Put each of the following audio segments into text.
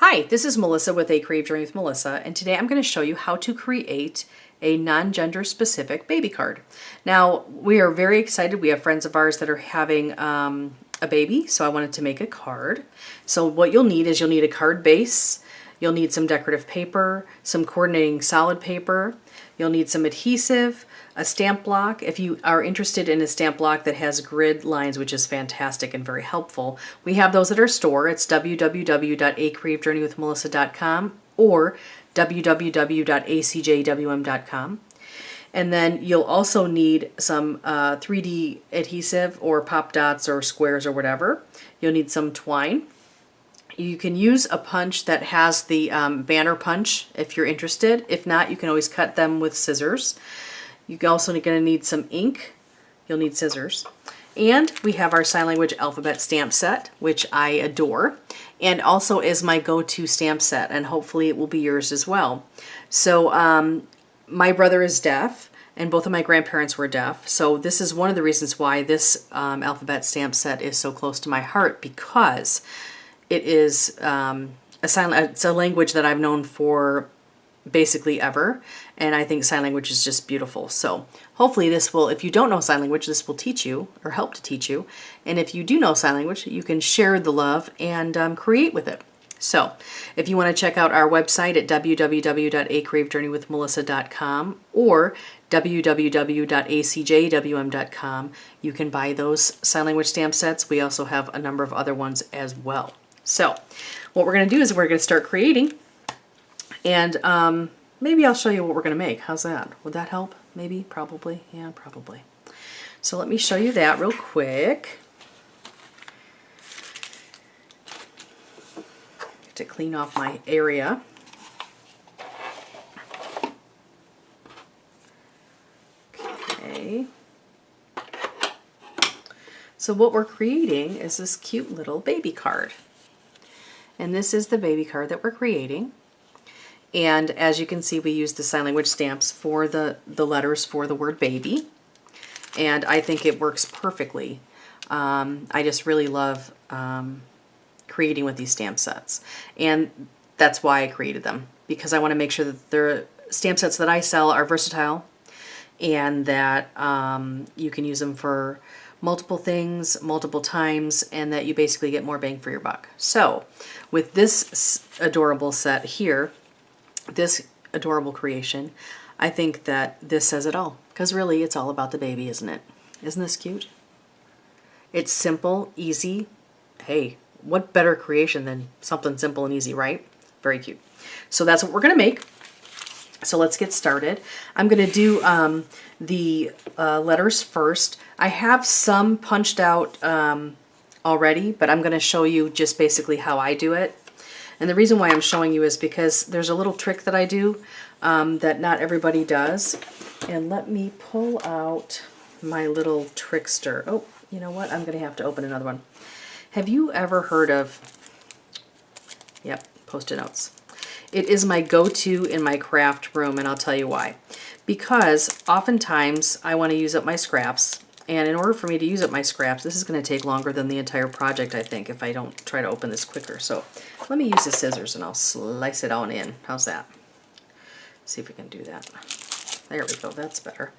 Hi, this is Melissa with A Creative Journey with Melissa, and today I'm going to show you how to create a non-gender specific baby card. Now, we are very excited. We have friends of ours that are having a baby, so I wanted to make a card. So what you'll need is you'll need a card base, you'll need some decorative paper, some coordinating solid paper, you'll need some adhesive, a stamp block. If you are interested in a stamp block that has grid lines, which is fantastic and very helpful, we have those at our store. It's www.acreativejourneywithmelissa.com or www.acjwm.com. And then you'll also need some 3D adhesive or pop dots or squares or whatever. You'll need some twine. You can use a punch that has the banner punch if you're interested. If not, you can always cut them with scissors. You're also going to need some ink. You'll need scissors. And we have our sign language alphabet stamp set, which I adore, and also is my go-to stamp set, and hopefully it will be yours as well. So my brother is deaf, and both of my grandparents were deaf, so this is one of the reasons why this alphabet stamp set is so close to my heart, because it is it's a language that I've known for basically ever, and I think sign language is just beautiful. So hopefully this will, if you don't know sign language, this will teach you or help to teach you, and if you do know sign language, you can share the love and create with it. So if you want to check out our website at www.acreativejourneywithmelissa.com or www.acjwm.com, you can buy those sign language stamp sets. We also have a number of other ones as well. So what we're going to do is we're going to start creating, and maybe I'll show you what we're going to make. How's that? Would that help? Maybe? Probably? Yeah, probably. So let me show you that real quick. To clean off my area. Okay. So what we're creating is this cute little baby card. And this is the baby card that we're creating. And as you can see, we use the sign language stamps for the letters for the word baby. And I think it works perfectly. I just really love creating with these stamp sets. And that's why I created them, because I want to make sure that the stamp sets that I sell are versatile and that you can use them for multiple things, multiple times, and that you basically get more bang for your buck. So with this adorable set here, this adorable creation, I think that this says it all, because really it's all about the baby, isn't it? Isn't this cute? It's simple, easy. Hey, what better creation than something simple and easy, right? Very cute. So that's what we're going to make. So let's get started. I'm going to do the letters first. I have some punched out already, but I'm going to show you just basically how I do it. And the reason why I'm showing you is because there's a little trick that I do that not everybody does. And let me pull out my little trickster. Oh, you know what? I'm going to have to open another one. Have you ever heard of, yep, Post-it notes. It is my go-to in my craft room, and I'll tell you why. Because oftentimes I want to use up my scraps, and in order for me to use up my scraps, this is going to take longer than the entire project, I think, if I don't try to open this quicker. So let me use the scissors and I'll slice it on in. How's that? See if we can do that. There we go, that's better.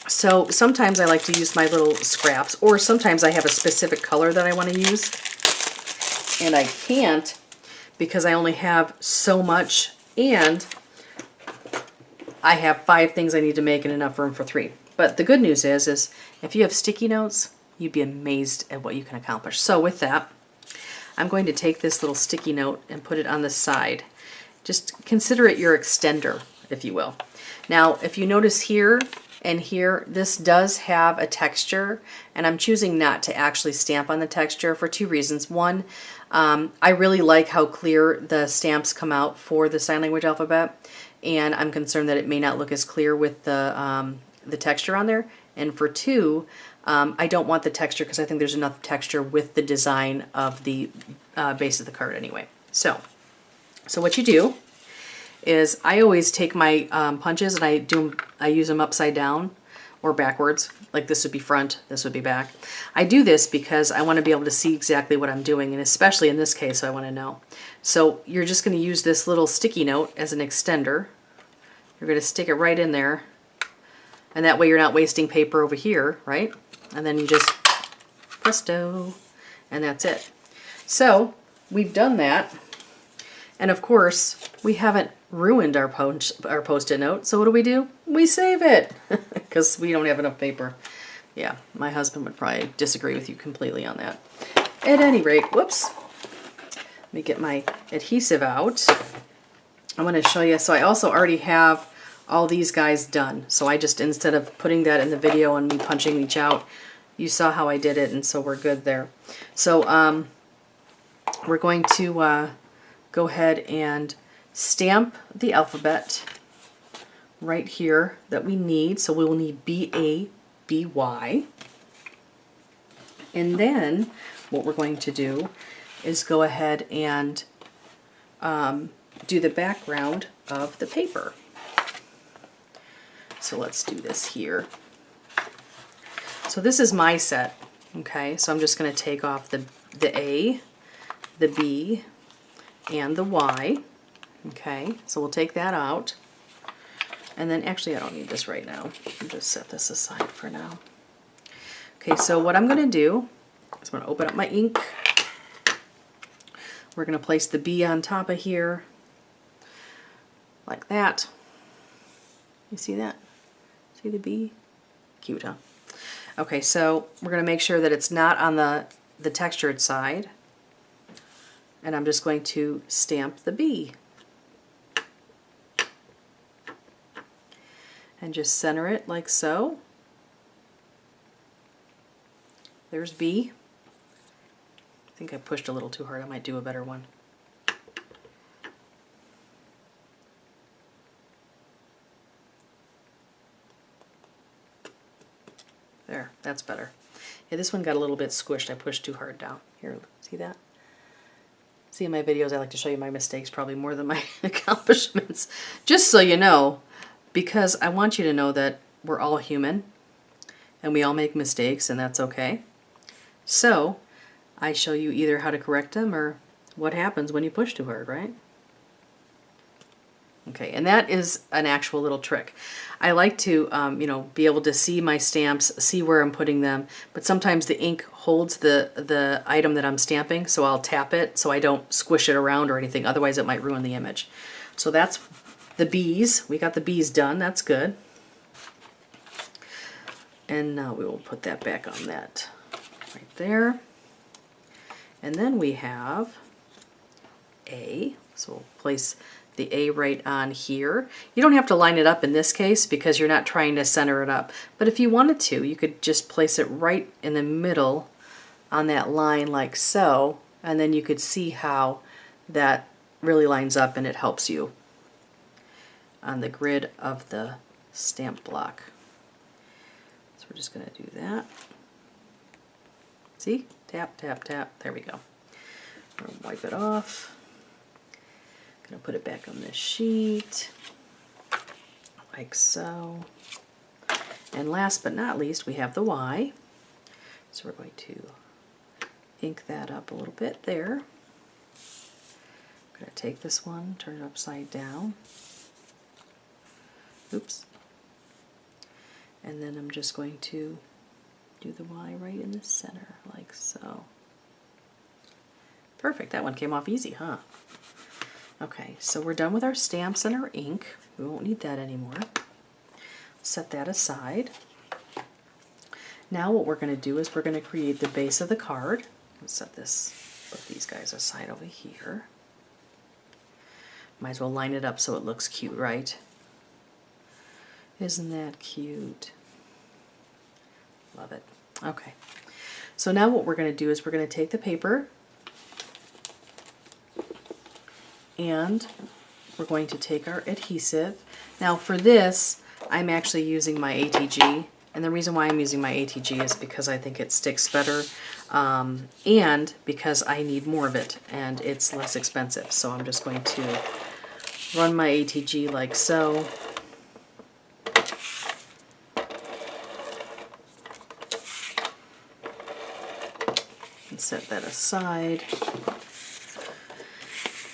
So sometimes I like to use my little scraps, or sometimes I have a specific color that I want to use, and I can't because I only have so much, and I have 5 things I need to make and enough room for 3. But the good news is if you have sticky notes, you'd be amazed at what you can accomplish. So with that, I'm going to take this little sticky note and put it on the side. Just consider it your extender, if you will. Now, if you notice here and here, this does have a texture, and I'm choosing not to actually stamp on the texture for 2 reasons. One, I really like how clear the stamps come out for the sign language alphabet, and I'm concerned that it may not look as clear with the texture on there. And for 2, I don't want the texture because I think there's enough texture with the design of the base of the card anyway. So what you do is I always take my punches and I use them upside down or backwards. Like this would be front, this would be back. I do this because I want to be able to see exactly what I'm doing, and especially in this case I want to know. So you're just going to use this little sticky note as an extender. You're going to stick it right in there, and that way you're not wasting paper over here, right? And then you just presto, and that's it. So we've done that, and of course we haven't ruined our post-it note, so what do? We save it because we don't have enough paper. Yeah, my husband would probably disagree with you completely on that. At any rate, whoops, let me get my adhesive out. I'm going to show you. So I also already have all these guys done, so I just, instead of putting that in the video and me punching each out, you saw how I did it, and so we're good there. So we're going to go ahead and stamp the alphabet right here that we need. So we will need B-A-B-Y. And then what we're going to do is go ahead and do the background of the paper. So let's do this here. So this is my set, okay? So I'm just going to take off the A, the B, and the Y. Okay, so we'll take that out. And then actually I don't need this right now. I'll just set this aside for now. Okay, so what I'm going to do is I'm going to open up my ink. We're going to place the B on top of here, like that. You see that? See the B? Cute, huh? Okay, so we're going to make sure that it's not on the textured side. And I'm just going to stamp the B. And just center it like so. There's B. I think I pushed a little too hard. I might do a better one. There, that's better. Yeah, this one got a little bit squished. I pushed too hard down. Here, see that? See, in my videos I like to show you my mistakes probably more than my accomplishments. Just so you know, because I want you to know that we're all human and we all make mistakes, and that's okay. So I show you either how to correct them or what happens when you push too hard, right? Okay, and that is an actual little trick. I like to, you know, be able to see my stamps, see where I'm putting them, but sometimes the ink holds the item that I'm stamping, so I'll tap it so I don't squish it around or anything, otherwise it might ruin the image. So that's the B's. We got the B's done, that's good. And now we will put that back on that right there. And then we have A, so we'll place the A right on here. You don't have to line it up in this case because you're not trying to center it up, but if you wanted to, you could just place it right in the middle on that line like so, and then you could see how that really lines up and it helps you on the grid of the stamp block. So we're just going to do that. See? Tap, tap, tap. There we go. I'll wipe it off. Going to put it back on this sheet, like so. And last but not least, we have the Y. So we're going to ink that up a little bit there. I'm going to take this one, turn it upside down. Oops. And then I'm just going to do the Y right in the center, like so. Perfect, that one came off easy, huh? Okay, so we're done with our stamps and our ink. We won't need that anymore. Set that aside. Now what we're going to do is we're going to create the base of the card. Let's set this, put these guys aside over here. Might as well line it up so it looks cute, right? Isn't that cute? Love it. Okay, so now what we're going to do is we're going to take the paper and we're going to take our adhesive. Now for this, I'm actually using my ATG, and the reason why I'm using my ATG is because I think it sticks better, and because I need more of it and it's less expensive. So I'm just going to run my ATG like so. set that aside.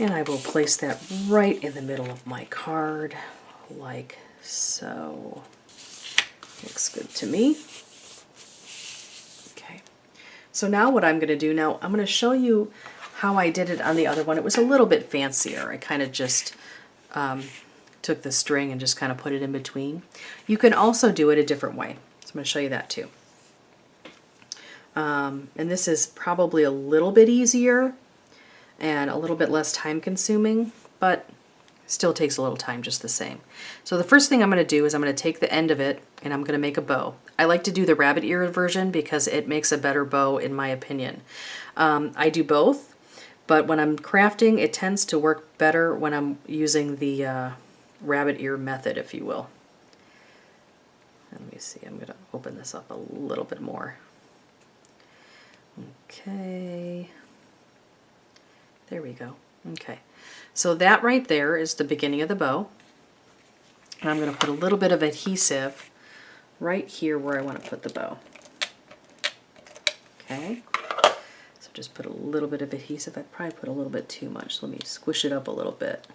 And I will place that right in the middle of my card, like so. Looks good to me. Okay. So now what I'm going to do, now I'm going to show you how I did it on the other one. It was a little bit fancier. I kind of just took the string and just kind of put it in between. You can also do it a different way. So I'm going to show you that too. And this is probably a little bit easier and a little bit less time consuming, but still takes a little time just the same. So the first thing I'm going to do is I'm going to take the end of it and I'm going to make a bow. I like to do the rabbit ear version because it makes a better bow in my opinion. I do both, but when I'm crafting it tends to work better when I'm using the rabbit ear method, if you will. Let me see, I'm going to open this up a little bit more. Okay. There we go. Okay, so that right there is the beginning of the bow. And I'm going to put a little bit of adhesive right here where I want to put the bow. Okay, so just put a little bit of adhesive. I'd probably put a little bit too much. So let me squish it up a little bit.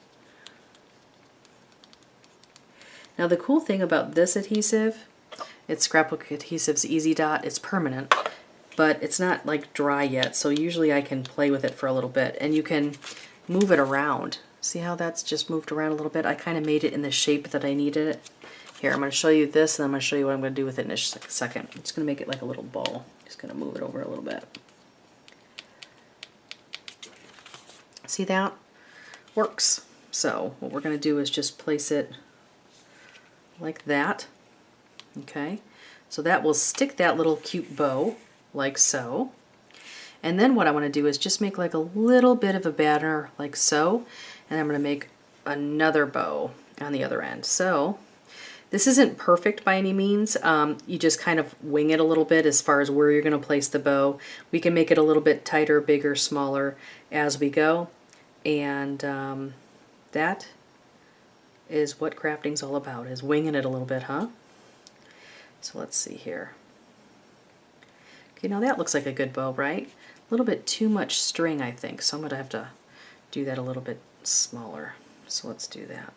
Now the cool thing about this adhesive, it's Scrapbook Adhesives Easy Dot. It's permanent, but it's not like dry yet. So usually I can play with it for a little bit, and you can move it around. See how that's just moved around a little bit? I kind of made it in the shape that I needed it. Here, I'm going to show you this, and I'm going to show you what I'm going to do with it in a second. I'm just going to make it like a little ball. Just going to move it over a little bit. See that? Works. So what we're going to do is just place it like that. Okay, so that will stick that little cute bow like so. And then what I want to do is just make like a little bit of a banner like so, and I'm going to make another bow on the other end. So this isn't perfect by any means. You just kind of wing it a little bit as far as where you're going to place the bow. We can make it a little bit tighter, bigger, smaller as we go. And that is what crafting's all about, is winging it a little bit, huh? So let's see here. Okay, now that looks like a good bow, right? A little bit too much string, I think, so I'm going to have to do that a little bit smaller. So let's do that.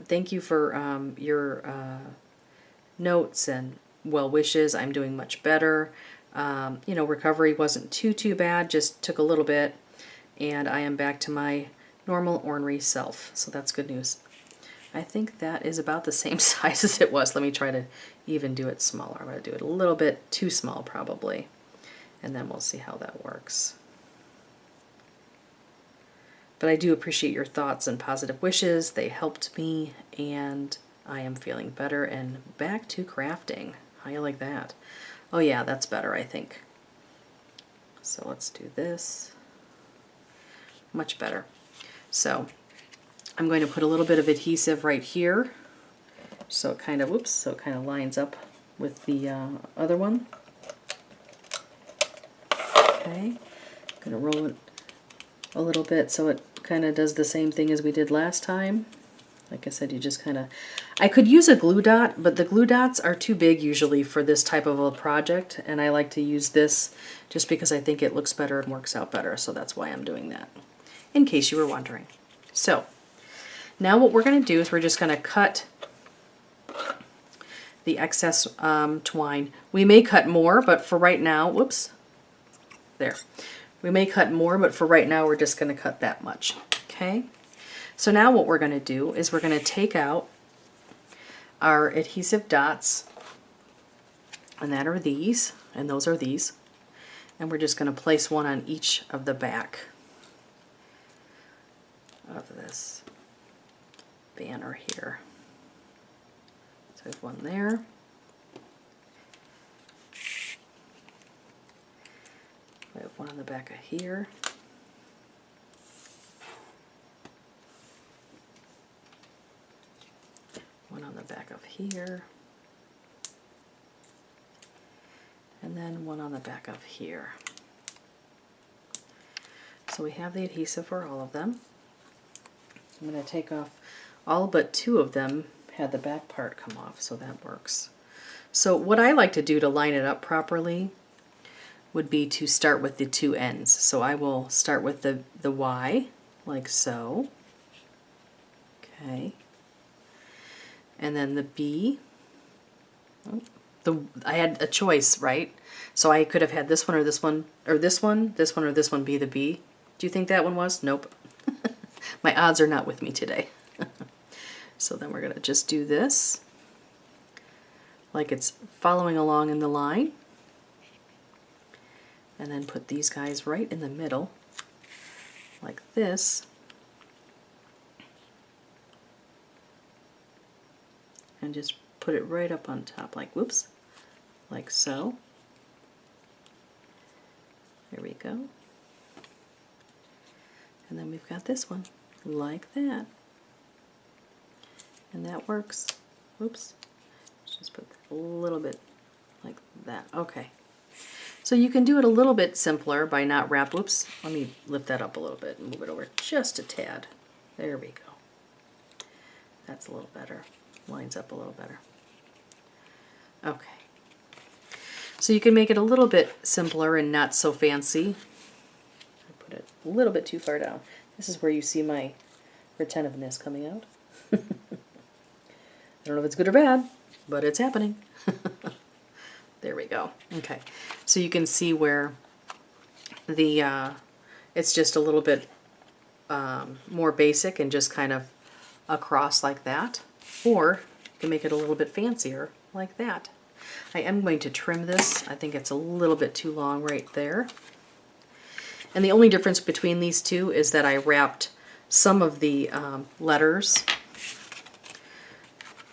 Thank you for your notes and well wishes. I'm doing much better. You know, recovery wasn't too bad, just took a little bit, and I am back to my normal ornery self, so that's good news. I think that is about the same size as it was. Let me try to even do it smaller. I'm going to do it a little bit too small probably, and then we'll see how that works. But I do appreciate your thoughts and positive wishes. They helped me, and I am feeling better and back to crafting. How you like that? Oh yeah, that's better, I think. So let's do this. Much better. So I'm going to put a little bit of adhesive right here, so it kind of, oops, so it kind of lines up with the other one. Okay, I'm going to roll it a little bit so it kind of does the same thing as we did last time. Like I said, you just kind of, I could use a glue dot, but the glue dots are too big usually for this type of a project, and I like to use this just because I think it looks better and works out better, so that's why I'm doing that, in case you were wondering. So now what we're going to do is we're just going to cut the excess twine. We may cut more, but for right now, whoops, there. We may cut more, but for right now we're just going to cut that much. Okay? So now what we're going to do is we're going to take out our adhesive dots, and that are these, and those are these, and we're just going to place one on each of the back of this banner here. So I have one there. I have one on the back of here. One on the back of here. And then one on the back of here. So we have the adhesive for all of them. I'm going to take off all but 2 of them had the back part come off, so that works. So what I like to do to line it up properly would be to start with the 2 ends. So I will start with the Y, like so. Okay. And then the B. I had a choice, right? So I could have had this one or this one, or this one, this one or this one be the B. Do you think that one was? Nope. My odds are not with me today. So then we're going to just do this like it's following along in the line. And then put these guys right in the middle, like this. And just put it right up on top, like, whoops, like so. There we go. And then we've got this one, like that. And that works. Whoops. Let's just put a little bit like that. Okay. So you can do it a little bit simpler by not whoops, let me lift that up a little bit and move it over just a tad. There we go. That's a little better. Lines up a little better. Okay. So you can make it a little bit simpler and not so fancy. I put it a little bit too far down. This is where you see my retentiveness coming out. I don't know if it's good or bad, but it's happening. There we go. Okay, so you can see where the it's just a little bit more basic and just kind of across like that, or you can make it a little bit fancier like that. I am going to trim this. I think it's a little bit too long right there. And the only difference between these two is that I wrapped some of the letters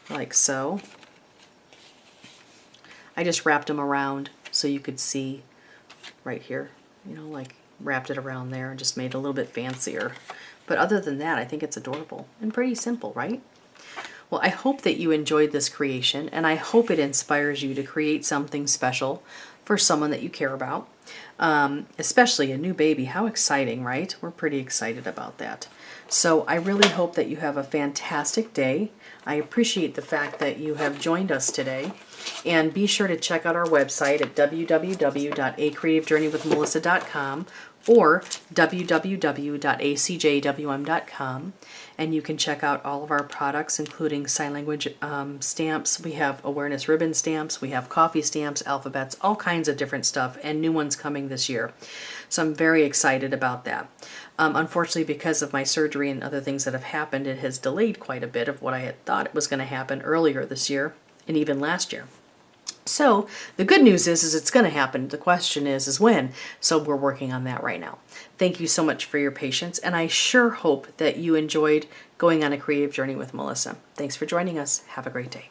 like so. I just wrapped them around so you could see right here, you know, like wrapped it around there and just made it a little bit fancier. But other than that, I think it's adorable and pretty simple, right? Well, I hope that you enjoyed this creation, and I hope it inspires you to create something special for someone that you care about, especially a new baby. How exciting, right? We're pretty excited about that. So I really hope that you have a fantastic day. I appreciate the fact that you have joined us today. And be sure to check out our website at www.acreativejourneywithmelissa.com or www.acjwm.com. And you can check out all of our products, including sign language stamps. We have awareness ribbon stamps. We have coffee stamps, alphabets, all kinds of different stuff, and new ones coming this year. So I'm very excited about that. Unfortunately, because of my surgery and other things that have happened, it has delayed quite a bit of what I had thought it was going to happen earlier this year and even last year. So the good news is it's going to happen. The question is when. So we're working on that right now. Thank you so much for your patience, and I sure hope that you enjoyed going on a creative journey with Melissa. Thanks for joining us. Have a great day.